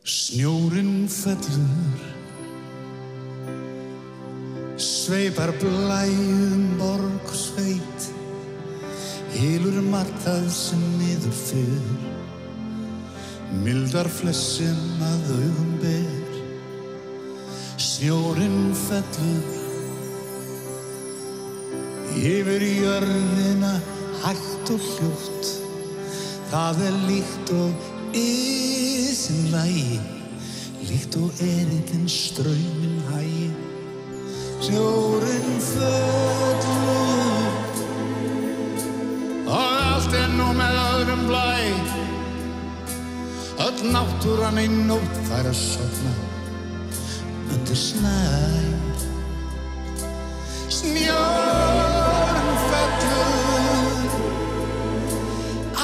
Snjórinn fellur, sveipar blæjum borg og sveit, hylur margt það sem niður fer, mildar flest sem að augum ber. Snjórinn fellur yfir jörðina hægt og hljótt, það líkt og ísinn lægi, líkt og erindinn strauminn hægi. Snjórinn fellur og allt nú með öðrum blæ, öll náttúran í nótt fær að sofna undir snæ. Snjórinn fellur,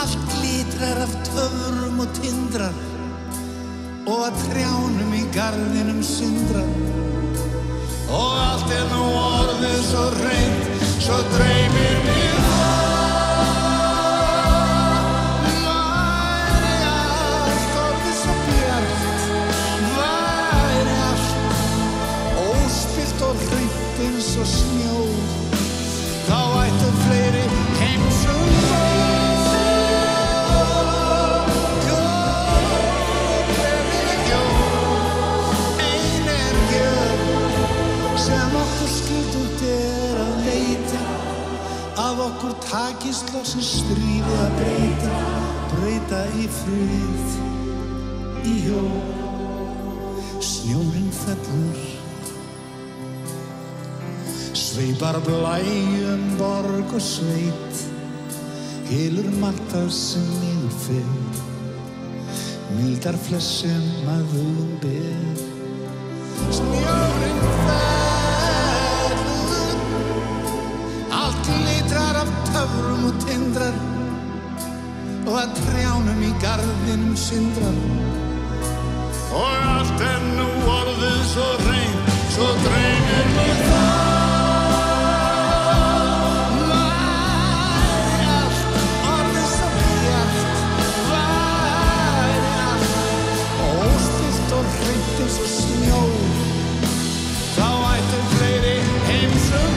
allt glitrar af töfrum og tindrar, og að trjánum í garðinum sindrar, og allt nú orðið svo hreint, svo dreymir mig væri allt orðið svo bjart, væri allt óspillt og hreint eins og snjór, þá ættu fleiri heimsum að okkur takist loksins stríðið að breyta í frið, í jól. Snjórinn fellur, sveipar blæjum borg og sveit, hylur margt það sem niður fer, mildar flest sem að augum ber. Snjórinn fellur, allt glitrar af töfrum og tindrar, og að trjánum í garðinum sindrar, og allt nú orðið svo hreint, svo dreymir mig væri allt orðið svo bjart, væri allt óspillt og hreint eins og snjór, þá ættu fleiri heimsum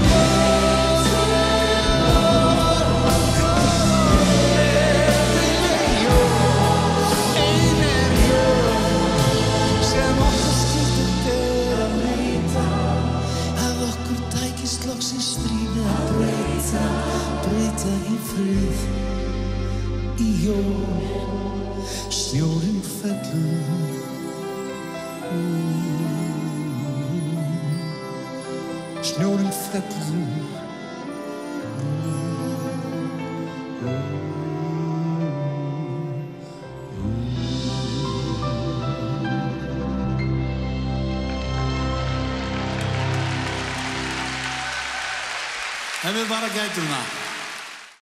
loksins stríðið að breyta í frið, í jól. Snjórinn fellur, snjórinn fellur. En við bara gætum það.